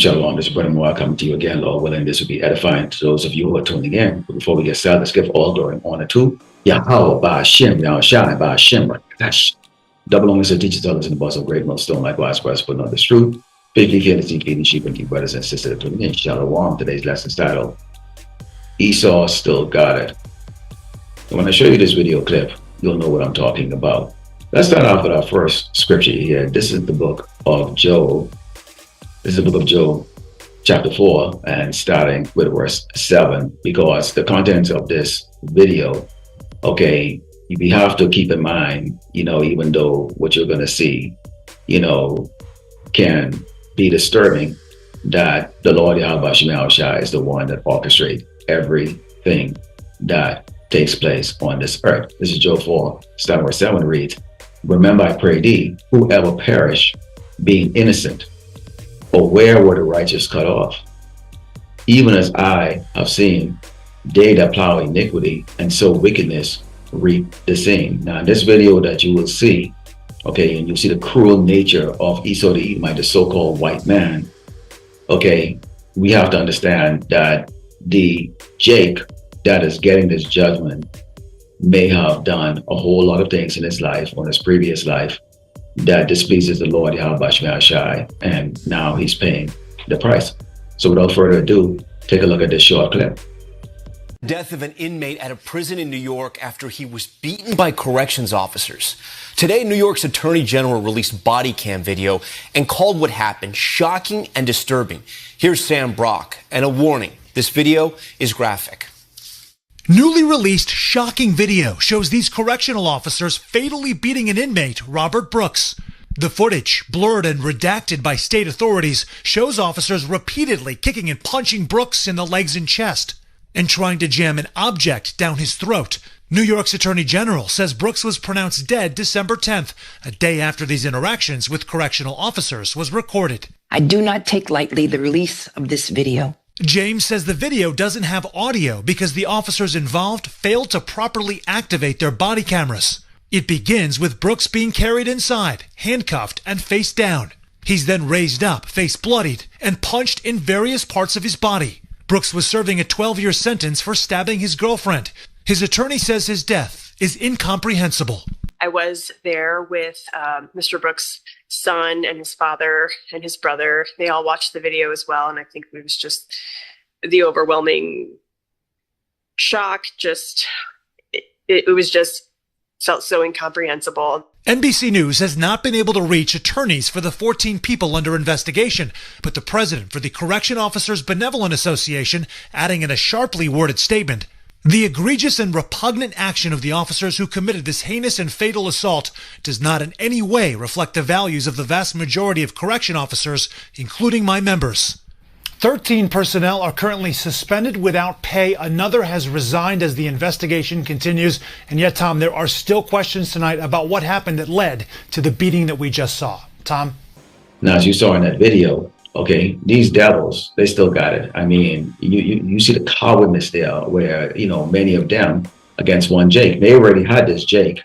Shalom, this is Brother Moore coming to you again. Lord willing, this will be edifying to those of you who are tuning in. But before we get started, let's give all glory and honor to Yahweh by Hashem, Yahushai by Hashem. Double honors to teachers, others in the boss of great millstone, likewise for us, but not this truth. Faithfully care to seek the sheep and keep brothers and sisters tuning in. Shalom. Today's lesson is titled Esau Still Got It. And when I show you this video clip, you'll know what I'm talking about. Let's start off with our first scripture here. This is the book of Job. This is the book of Job, chapter 4, and starting with verse 7, because the contents of this video, okay, we have to keep in mind, even though what you're going to see, can be disturbing, that the Lord Yahweh Shai is the one that orchestrates everything that takes place on this earth. This is Job 4, starting verse 7 reads, "Remember, I pray thee, whoever perish, being innocent, or where were the righteous cut off? Even as I have seen, they that plow iniquity and sow wickedness reap the same." Now, in this video that you will see, okay, and you'll see the cruel nature of Esau the Edomite, the so-called white man, okay, we have to understand that the Jake that is getting this judgment may have done a whole lot of things in his life, on his previous life, that displeases the Lord Yahweh Shai, and now he's paying the price. So without further ado, take a look at this short clip. Death of an inmate at a prison in New York after he was beaten by corrections officers. Today, New York's Attorney General released body cam video and called what happened shocking and disturbing. Here's Sam Brock, and a warning, this video is graphic. Newly released shocking video shows these correctional officers fatally beating an inmate, Robert Brooks. The footage, blurred and redacted by state authorities, shows officers repeatedly kicking and punching Brooks in the legs and chest and trying to jam an object down his throat. New York's Attorney General says Brooks was pronounced dead December 10th, a day after these interactions with correctional officers was recorded. I do not take lightly the release of this video. James says the video doesn't have audio because the officers involved failed to properly activate their body cameras. It begins with Brooks being carried inside, handcuffed and face down. He's then raised up, face bloodied, and punched in various parts of his body. Brooks was serving a 12-year sentence for stabbing his girlfriend. His attorney says his death is incomprehensible. I was there with Mr. Brooks' son and his father and his brother. They all watched the video as well, and I think it was just the overwhelming shock. It was just felt so incomprehensible. NBC News has not been able to reach attorneys for the 14 people under investigation, but the president for the Correction Officers Benevolent Association adding in a sharply worded statement, "The egregious and repugnant action of the officers who committed this heinous and fatal assault does not in any way reflect the values of the vast majority of correction officers, including my members." 13 personnel are currently suspended without pay. Another has resigned as the investigation continues. And yet, Tom, there are still questions tonight about what happened that led to the beating that we just saw. Tom? Now, as you saw in that video, okay, these devils, they still got it. I mean, you see the cowardness there where, many of them against one Jake. They already had this Jake,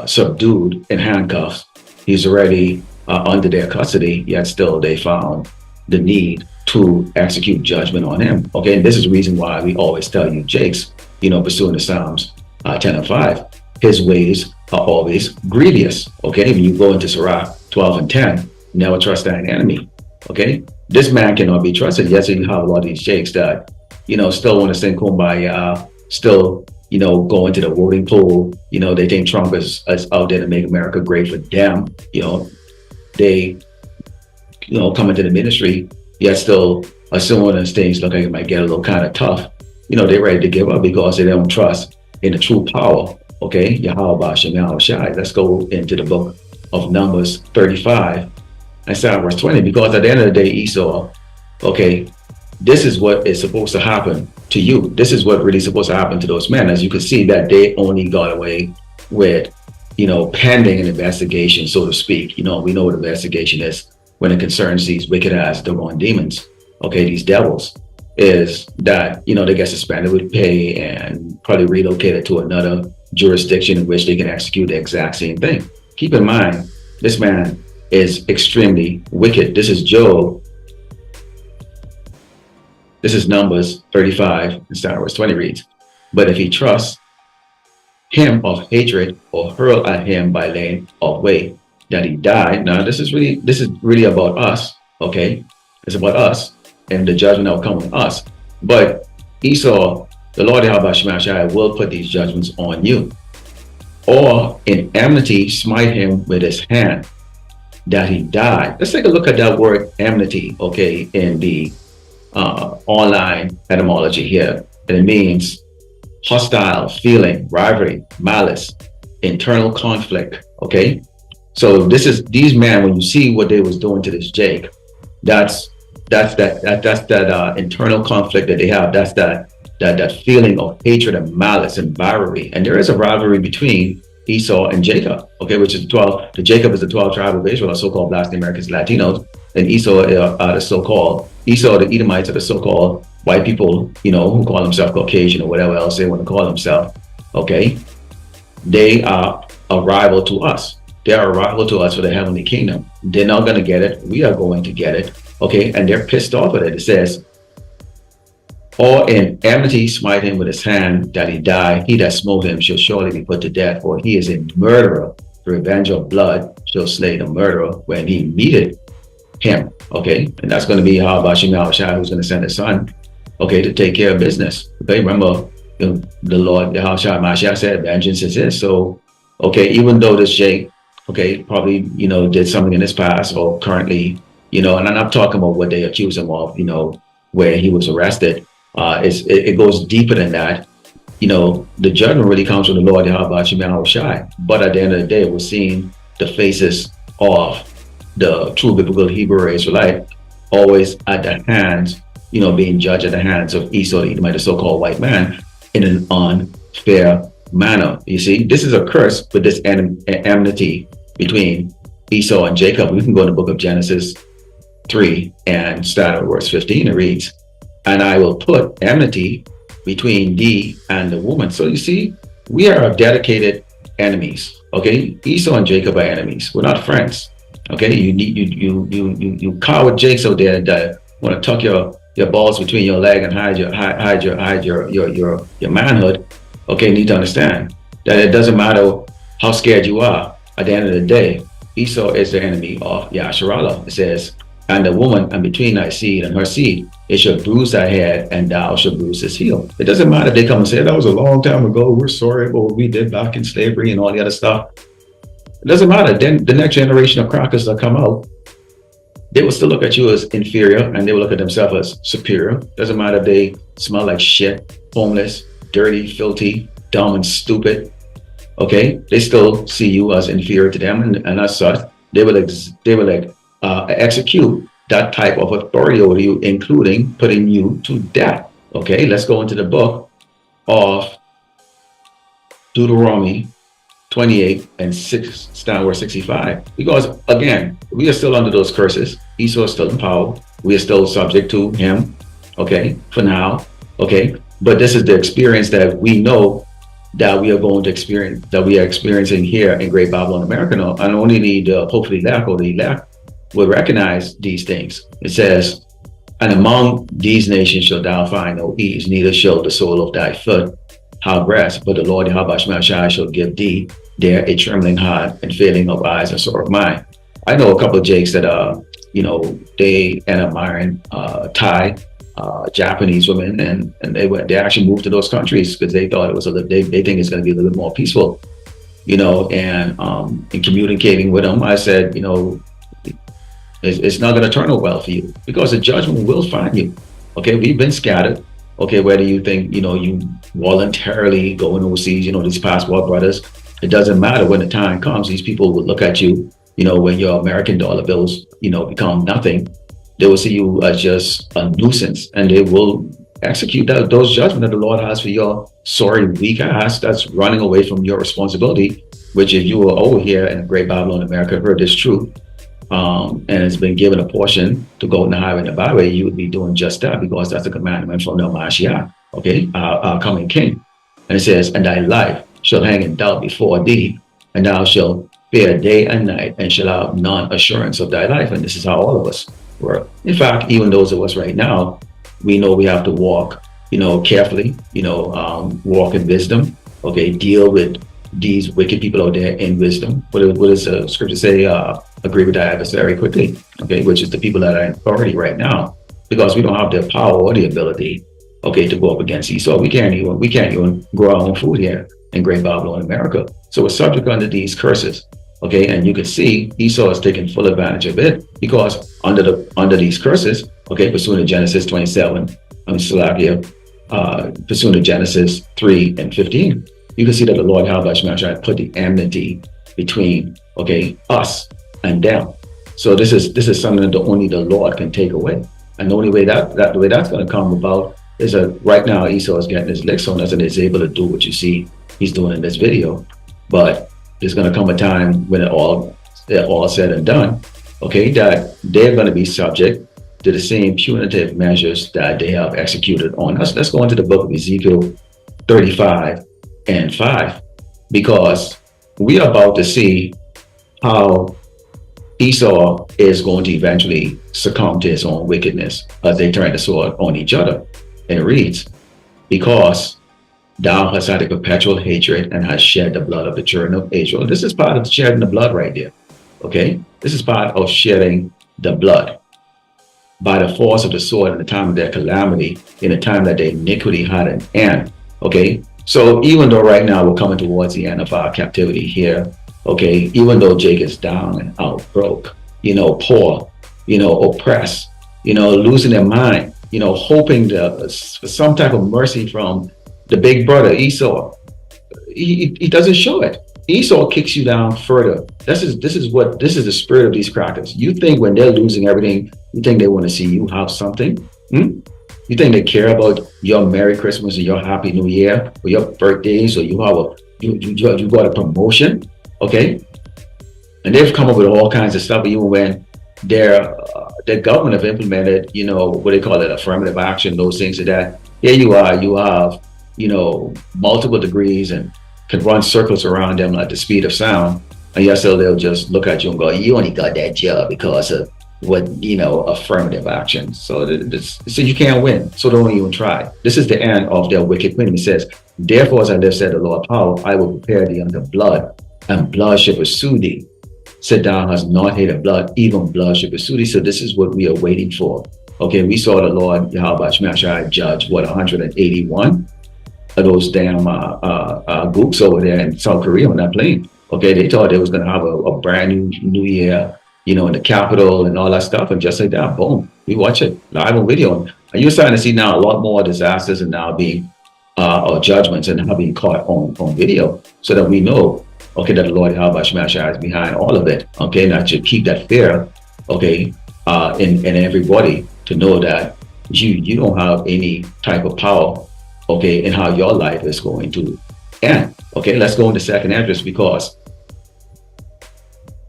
subdued in handcuffs. He's already under their custody, yet still they found the need to execute judgment on him. Okay, and this is the reason why we always tell you, Jakes, pursuing the Psalms 10 and 5, his ways are always grievous. Okay, when you go into Sirach 12 and 10, never trust thine enemy. Okay, this man cannot be trusted. Yes, you have a lot of these Jakes that, still want to sing Kumbaya, still, go into the voting pool. They think Trump is out there to make America great for them. They come into the ministry, yet still assuming as things look like it might get a little kind of tough. They're ready to give up because they don't trust in the true power. Okay, Yahweh Shai. Let's go into the book of Numbers 35 and start verse 20, because at the end of the day, Esau, okay, this is what is supposed to happen to you. This is what really supposed to happen to those men. As you can see that they only got away with, pending an investigation, so to speak. We know what investigation is when it concerns these wicked ass demon demons. Okay, these devils, is that, they get suspended with pay and probably relocated to another jurisdiction in which they can execute the exact same thing. Keep in mind, this man is extremely wicked. This is Job This is Numbers 35 and start verse 20 reads, but if he trusts him of hatred or hurl at him by lane of way that he died. Now this is really about us, okay? It's about us and the judgment that will come on us. But Esau, the Lord Yahweh Shemashai will put these judgments on you. Or in enmity smite him with his hand that he died. Let's take a look at that word enmity, okay, in the online etymology here. And it means hostile feeling, rivalry, malice, internal conflict, okay? So these men, when you see what they was doing to this Jake, that's that internal conflict that they have. That's that feeling of hatred and malice and rivalry. And there is a rivalry between Esau and Jacob, okay, which is 12. The Jacob is the 12 tribe of Israel, so-called Black Americans, Latinos, and Esau are the so-called Esau, the Edomites are the so-called white people, you know, who call themselves Caucasian or whatever else they want to call themselves. Okay, they are a rival to us. They are a rival to us for the heavenly kingdom. They're not going to get it. We are going to get it. Okay, and they're pissed off at it. It says, or in enmity smite him with his hand that he die. He that smote him shall surely be put to death, for he is a murderer. The revenge of blood shall slay the murderer when he meeteth him. Okay, and that's going to be how Bashim Yahushua, who's going to send his son, okay, to take care of business. Okay, remember, the Lord Yahushua Mashiach said, vengeance is his. So, okay, even though this Jake, okay, probably, you know, did something in his past or currently, you know, and I'm not talking about what they accuse him of, you know, where he was arrested. It goes deeper than that. You know, the judgment really comes from the Lord Yahushua. But at the end of the day, we're seeing the faces of the true biblical Hebrew Israelite always at the hands, you know, being judged at the hands of Esau, the Edomite, the so-called white man, in an unfair manner. You see, this is a curse with this enmity between Esau and Jacob. We can go to the book of Genesis 3 and start at verse 15. It reads, and I will put enmity between thee and the woman. So you see, we are dedicated enemies. Okay, Esau and Jacob are enemies. We're not friends. Okay, you coward Jakes out there that want to tuck your balls between your leg and hide your manhood. Okay, you need to understand that it doesn't matter how scared you are. At the end of the day, Esau is the enemy of Yasharallah. It says, and the woman, and between thy seed and her seed, it shall bruise thy head, and thou shalt bruise his heel. It doesn't matter if they come and say, that was a long time ago, we're sorry about what we did back in slavery and all the other stuff. It doesn't matter. Then the next generation of crackers that come out, they will still look at you as inferior, and they will look at themselves as superior. Doesn't matter if they smell like shit, homeless, dirty, filthy, dumb, and stupid. Okay, they still see you as inferior to them, and as such, they will execute that type of authority over you, including putting you to death. Okay, let's go into the book of Deuteronomy 28 and 6, verse 65. Because again, we are still under those curses. Esau is still in power. We are still subject to him. Okay, for now. Okay, but this is the experience that we know that we are going to experience, that we are experiencing here in Great Babylon, America. And only the hopefully the elect will recognize these things. It says, and among these nations shalt thou find no ease, neither shall the sole of thy foot have rest, but the Lord Yahweh shall give thee there a trembling heart and failing of eyes and sore of mind. I know a couple of Jakes that you know, they end up marrying Thai, Japanese women, and they actually moved to those countries because they thought it was they think it's going to be a little bit more peaceful, you know. And in communicating with them, I said, you know, it's not going to turn out well for you, because the judgment will find you. Okay, we've been scattered. Okay, whether you think, you know, you voluntarily going overseas, you know, these passport brothers, it doesn't matter. When the time comes, these people will look at you, you know, when your American dollar bills, you know, become nothing, they will see you as just a nuisance, and they will execute those judgments that the Lord has for your sorry, weak ass that's running away from your responsibility, which if you were over here in Great Babylon, America, heard this truth, and it's been given a portion to go in the highway and the byway, you would be doing just that, because that's a commandment from the Mashiach, okay, our coming king. And it says, and thy life shall hang in doubt before thee, and thou shalt fear day and night, and shall have none assurance of thy life. And this is how all of us work. In fact, even those of us right now we know we have to walk, carefully, walk in wisdom, okay, deal with these wicked people out there in wisdom. What does the scripture say? Agree with that adversary quickly, okay, which is the people that are in authority right now, because we don't have the power or the ability, okay, to go up against Esau. We can't even grow our own food here in Great Babylon, America. So we're subject under these curses, okay, and you can see Esau is taking full advantage of it, because under these curses, okay, pursuant to Genesis 27, pursuant to Genesis 3 and 15, you can see that the Lord Hashemashah put the enmity between, okay, us and them. So this is something that only the Lord can take away. And the only way that's going to come about is that right now Esau is getting his licks on us and is able to do what you see he's doing in this video. But there's going to come a time when they're all said and done, okay, that they're going to be subject to the same punitive measures that they have executed on us. Let's go into the book of Ezekiel 35 and 5, because we are about to see how Esau is going to eventually succumb to his own wickedness as they turn the sword on each other. And it reads, because thou hast had a perpetual hatred and hast shed the blood of the children of Israel. This is part of shedding the blood right there. Okay, this is part of shedding the blood by the force of the sword in the time of their calamity, in the time that their iniquity had an end. Okay, so even though right now we're coming towards the end of our captivity here, okay, even though Jake is down and out, broke, poor, oppressed, losing their mind, hoping for some type of mercy from the big brother Esau, he doesn't show it. Esau kicks you down further. This is the spirit of these crackers. You think when they're losing everything, you think they want to see you have something? You think they care about your Merry Christmas or your Happy New Year or your birthdays, or you got a promotion, okay? And they've come up with all kinds of stuff, even when their government have implemented, what they call it, affirmative action, those things like that. Here you have, multiple degrees and can run circles around them at the speed of sound. And yes, so they'll just look at you and go, you only got that job because of what, affirmative action. So you can't win. So don't even try. This is the end of their wicked queen. He says, therefore, as I live, said the Lord power, I will prepare thee unto blood, and blood shall pursue thee. Sit down, has not hated blood, even blood shall pursue thee. So this is what we are waiting for. Okay, we saw the Lord Yahweh Shemashai judge 181 of those damn gooks over there in South Korea on that plane. Okay, they thought they was going to have a brand new year, in the Capitol and all that stuff, and just like that, boom, we watch it live on video. And you're starting to see now a lot more disasters and now being or judgments and now being caught on video, so that we know, okay, that the Lord Yahweh Shemashai is behind all of it. Okay, and that should keep that fear, okay, in everybody, to know that you don't have any type of power, okay, in how your life is going to end. Okay, let's go into second address, because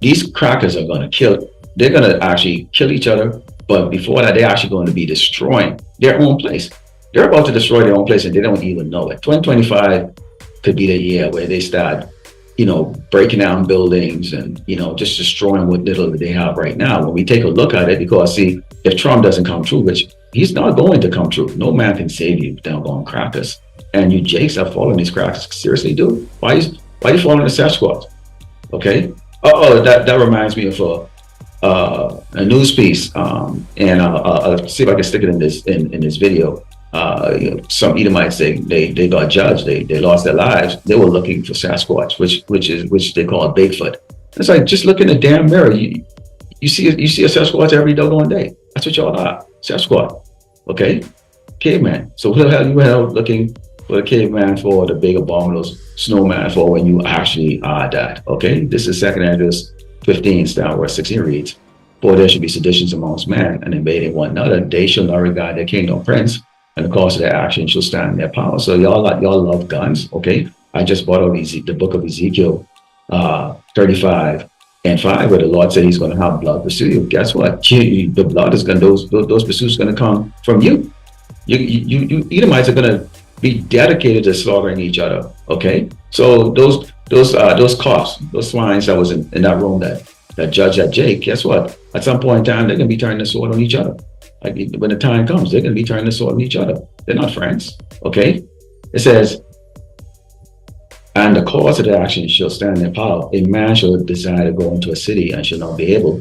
these crackers are going to they're going to actually kill each other, but before that, they're actually going to be destroying their own place. They're about to destroy their own place and they don't even know it. 2025 could be the year where they start, breaking down buildings and, just destroying what little they have right now. When we take a look at it, because see, if Trump doesn't come true, which he's not going to come true, no man can save you down on crackers. And you Jakes are following these crackers. Seriously, dude, why are you following the Sasquatch? Okay. That reminds me of a news piece, and I'll see if I can stick it in this video. Some Edomites, they got judged, they lost their lives. They were looking for Sasquatch, which they call Bigfoot. It's like, just look in the damn mirror. You see a Sasquatch every doggone day. That's what y'all are, Sasquatch. Okay, caveman. So what the hell you out looking for the caveman for, the big abominable snowman for, when you actually are that? Okay, this is second address 15, down where 16 reads, for there should be seditions amongst men, and invading one another. They shall not regard their king nor prince, and the cause of their action shall stand in their power. So y'all love guns. Okay, I just brought out the book of Ezekiel 35 and 5, where the Lord said he's going to have blood pursue you. Guess what? The blood is going to, those pursuits going to come from you. You Edomites are going to be dedicated to slaughtering each other. Okay, so those cops, those swines that was in that room that judged that Jake, guess what? At some point in time, they're going to be turning the sword on each other. Like, when the time comes, they're going to be turning the sword on each other. They're not friends. Okay. It says, and the cause of the action shall stand in power. A man shall desire to go into a city and shall not be able.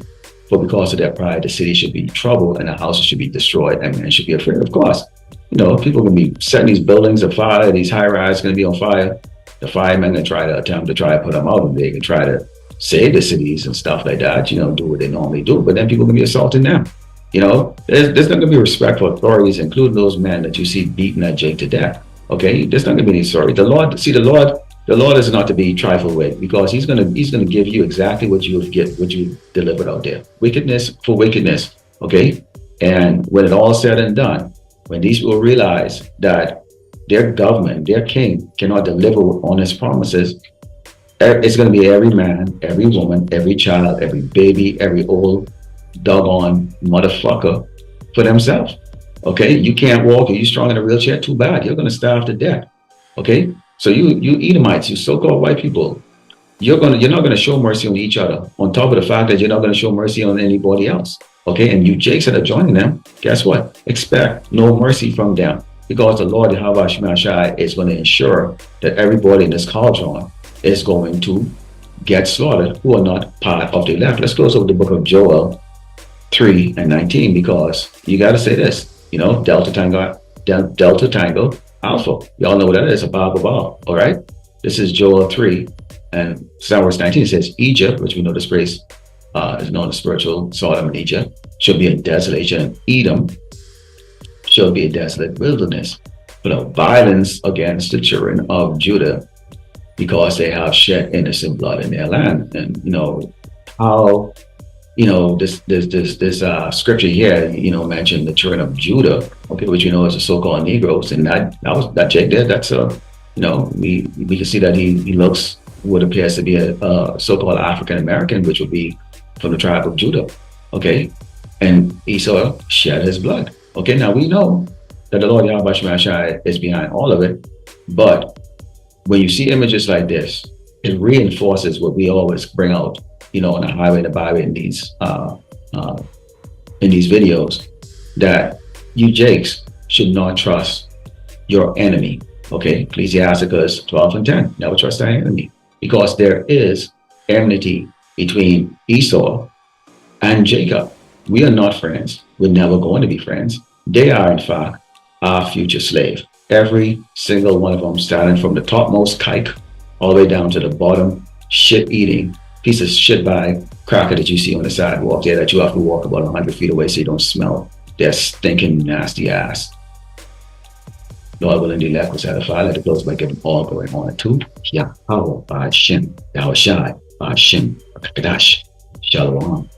For because of their pride, the city should be troubled and the houses should be destroyed and men should be afraid. Of course, people can be setting these buildings afire, these high rises going to be on fire. The firemen can attempt to put them out, and they can try to save the cities and stuff like that, do what they normally do. But then people can be assaulting them. There's not going to be respect for authorities, including those men that you see beating that Jake to death. Okay, there's not going to be any sorry. The Lord is not to be trifled with, because He's going to give you exactly what you delivered out there. Wickedness for wickedness. Okay, and when it all said and done, when these people realize that their government, their king, cannot deliver on his promises, it's going to be every man, every woman, every child, every baby, every old doggone motherfucker for themselves. Okay, you can't walk, or you strong in a wheelchair, too bad, you're going to starve to death. Okay, so you Edomites, you so-called white people, you're not going to show mercy on each other, on top of the fact that you're not going to show mercy on anybody else. Okay, and you Jakes that are joining them, guess what? Expect no mercy from them, because the Lord Yahweh Shemashai is going to ensure that everybody in this cauldron is going to get slaughtered who are not part of the elect. Let's close over the book of Joel 3:19, because you got to say this, Delta Tango Alpha. Y'all know what that is, a Bible. All right. This is Joel 3 and verse 19. It says, Egypt, which we know this place is known as spiritual Sodom and Egypt, shall be a desolation, and Edom shall be a desolate wilderness, but a violence against the children of Judah, because they have shed innocent blood in their land. And how this scripture here, mentioned the children of Judah, okay, which is the so-called Negroes, and that Jake there, that's we can see that he looks what appears to be a so-called African American, which would be from the tribe of Judah, okay, and Esau shed his blood. Okay, now we know that the Lord Yahweh Shemashai is behind all of it, but when you see images like this, it reinforces what we always bring out, on the highway and the byway in these videos, that you Jakes should not trust your enemy. Okay, Ecclesiasticus 12:10. Never trust thy enemy, because there is enmity between Esau and Jacob. We are not friends. We're never going to be friends. They are, in fact, our future slave. Every single one of them, starting from the topmost kike all the way down to the bottom shit-eating piece of shit bag cracker that you see on the sidewalk there, that you have to walk about 100 feet away so you don't smell their stinking nasty ass. Lord willing, the elect was satisfied. Let the close by giving all glory and honor to Yahweh, Ba'ashem, Yahushai, Ba'ashem, Kadash, Shalom.